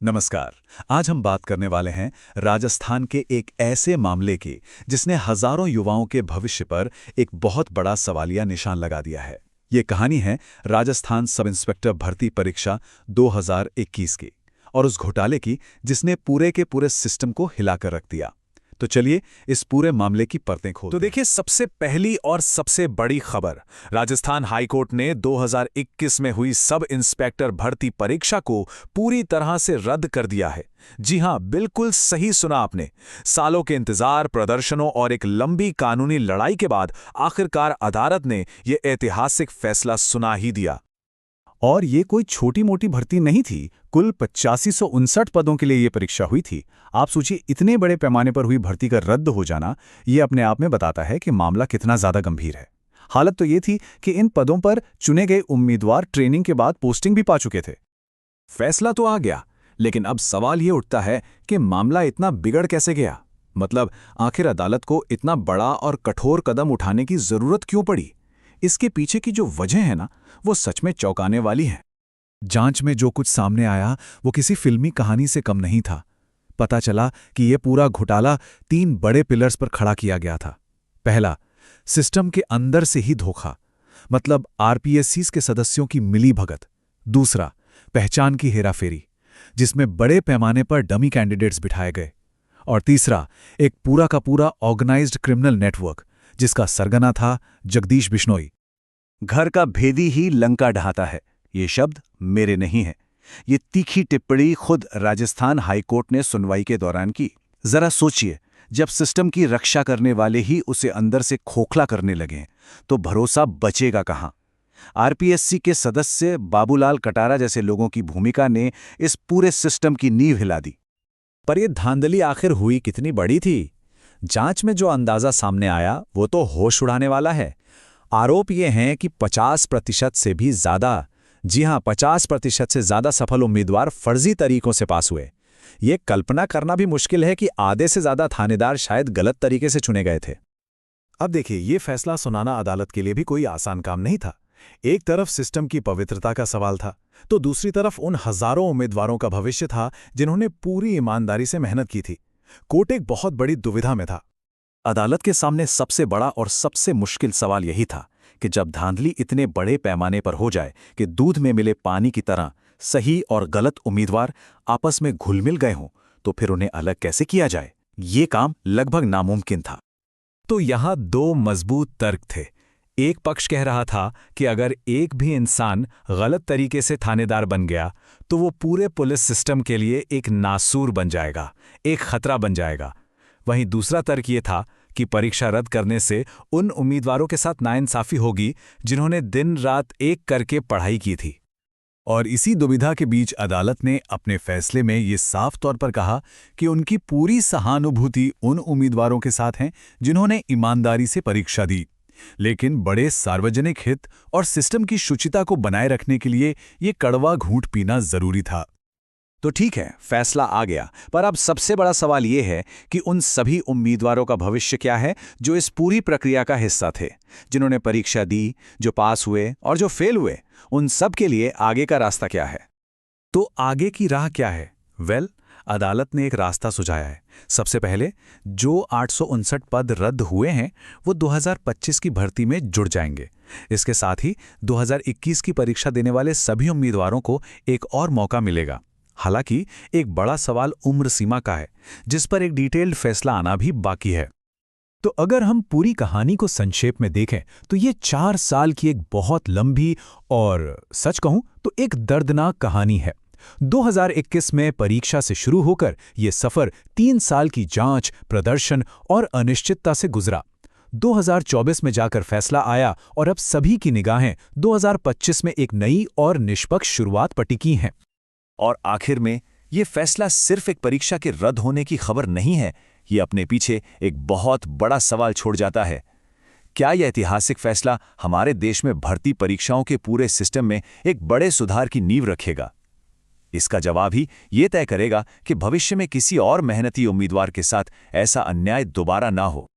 नमस्कार। आज हम बात करने वाले हैं राजस्थान के एक ऐसे मामले की जिसने हजारों युवाओं के भविष्य पर एक बहुत बड़ा सवालिया निशान लगा दिया है। ये कहानी है राजस्थान सब इंस्पेक्टर भर्ती परीक्षा 2021 की और उस घोटाले की जिसने पूरे के पूरे सिस्टम को हिलाकर रख दिया। तो चलिए इस पूरे मामले की परतें खोलते तो देखिए, सबसे पहली और सबसे बड़ी खबर, राजस्थान हाईकोर्ट ने 2021 में हुई सब इंस्पेक्टर भर्ती परीक्षा को पूरी तरह से रद्द कर दिया है। जी हां, बिल्कुल सही सुना आपने। सालों के इंतजार, प्रदर्शनों और एक लंबी कानूनी लड़ाई के बाद आखिरकार अदालत ने यह ऐतिहासिक फैसला सुना ही दिया। और ये कोई छोटी मोटी भर्ती नहीं थी। कुल 8559 पदों के लिए ये परीक्षा हुई थी। आप सोचिए, इतने बड़े पैमाने पर हुई भर्ती का रद्द हो जाना ये अपने आप में बताता है कि मामला कितना ज्यादा गंभीर है। हालत तो ये थी कि इन पदों पर चुने गए उम्मीदवार ट्रेनिंग के बाद पोस्टिंग भी पा चुके थे। फैसला तो आ गया, लेकिन अब सवाल ये उठता है कि मामला इतना बिगड़ कैसे गया। मतलब, आखिर अदालत को इतना बड़ा और कठोर कदम उठाने की जरूरत क्यों पड़ी? इसके पीछे की जो वजह है ना, वो सच में चौंकाने वाली है। जांच में जो कुछ सामने आया वो किसी फिल्मी कहानी से कम नहीं था। पता चला कि ये पूरा घोटाला 3 बड़े पिलर्स पर खड़ा किया गया था। पहला, सिस्टम के अंदर से ही धोखा, मतलब आरपीएससीज के सदस्यों की मिलीभगत। दूसरा, पहचान की हेराफेरी, जिसमें बड़े पैमाने पर डमी कैंडिडेट्स बिठाए गए। और तीसरा, एक पूरा का पूरा ऑर्गेनाइज्ड क्रिमिनल नेटवर्क, जिसका सरगना था जगदीश बिश्नोई। घर का भेदी ही लंका ढहाता है, ये शब्द मेरे नहीं हैं। ये तीखी टिप्पणी खुद राजस्थान हाईकोर्ट ने सुनवाई के दौरान की। जरा सोचिए, जब सिस्टम की रक्षा करने वाले ही उसे अंदर से खोखला करने लगे तो भरोसा बचेगा कहां? आरपीएससी के सदस्य बाबूलाल कटारा जैसे लोगों की भूमिका ने इस पूरे सिस्टम की नींव हिला दी। पर यह धांधली आखिर हुई कितनी बड़ी थी? जांच में जो अंदाजा सामने आया वो तो होश उड़ाने वाला है। आरोप ये हैं कि 50% से भी ज्यादा, जी हां, 50% से ज्यादा सफल उम्मीदवार फर्जी तरीकों से पास हुए। ये कल्पना करना भी मुश्किल है कि आधे से ज्यादा थानेदार शायद गलत तरीके से चुने गए थे। अब देखिए, ये फैसला सुनाना अदालत के लिए भी कोई आसान काम नहीं था। एक तरफ सिस्टम की पवित्रता का सवाल था, तो दूसरी तरफ उन हजारों उम्मीदवारों का भविष्य था जिन्होंने पूरी ईमानदारी से मेहनत की थी। कोर्ट एक बहुत बड़ी दुविधा में था। अदालत के सामने सबसे बड़ा और सबसे मुश्किल सवाल यही था कि जब धांधली इतने बड़े पैमाने पर हो जाए कि दूध में मिले पानी की तरह सही और गलत उम्मीदवार आपस में घुल-मिल गए हों, तो फिर उन्हें अलग कैसे किया जाए? ये काम लगभग नामुमकिन था। तो यहां 2 मजबूत तर्क थे। एक पक्ष कह रहा था कि अगर एक भी इंसान गलत तरीके से थानेदार बन गया तो वो पूरे पुलिस सिस्टम के लिए एक नासूर बन जाएगा, एक खतरा बन जाएगा। वहीं दूसरा तर्क ये था कि परीक्षा रद्द करने से उन उम्मीदवारों के साथ नाइंसाफी होगी जिन्होंने दिन रात एक करके पढ़ाई की थी। और इसी दुविधा के बीच अदालत ने अपने फैसले में ये साफ तौर पर कहा कि उनकी पूरी सहानुभूति उन उम्मीदवारों के साथ है जिन्होंने ईमानदारी से परीक्षा दी, लेकिन बड़े सार्वजनिक हित और सिस्टम की शुचिता को बनाए रखने के लिए ये कड़वा घूंट पीना जरूरी था। तो ठीक है, फैसला आ गया, पर अब सबसे बड़ा सवाल यह है कि उन सभी उम्मीदवारों का भविष्य क्या है जो इस पूरी प्रक्रिया का हिस्सा थे, जिन्होंने परीक्षा दी, जो पास हुए और जो फेल हुए। उन सब के लिए आगे का रास्ता क्या है? तो आगे की राह क्या है? अदालत ने एक रास्ता सुझाया है। सबसे पहले, जो 859 पद रद्द हुए हैं वो 2025 की भर्ती में जुड़ जाएंगे। इसके साथ ही 2021 की परीक्षा देने वाले सभी उम्मीदवारों को एक और मौका मिलेगा। हालांकि एक बड़ा सवाल उम्र सीमा का है, जिस पर एक डिटेल्ड फैसला आना भी बाकी है। तो अगर हम पूरी कहानी को संक्षेप में देखें तो ये 4 साल की एक बहुत लंबी और सच कहूं तो एक दर्दनाक कहानी है। 2021 में परीक्षा से शुरू होकर ये सफर 3 साल की जांच, प्रदर्शन और अनिश्चितता से गुजरा। 2024 में जाकर फैसला आया और अब सभी की निगाहें 2025 में एक नई और निष्पक्ष शुरुआत पर टिकी हैं। और आखिर में ये फैसला सिर्फ एक परीक्षा के रद्द होने की खबर नहीं है, ये अपने पीछे एक बहुत बड़ा सवाल छोड़ जाता है। क्या यह ऐतिहासिक फैसला हमारे देश में भर्ती परीक्षाओं के पूरे सिस्टम में एक बड़े सुधार की नींव रखेगा? इसका जवाब ही ये तय करेगा कि भविष्य में किसी और मेहनती उम्मीदवार के साथ ऐसा अन्याय दोबारा ना हो।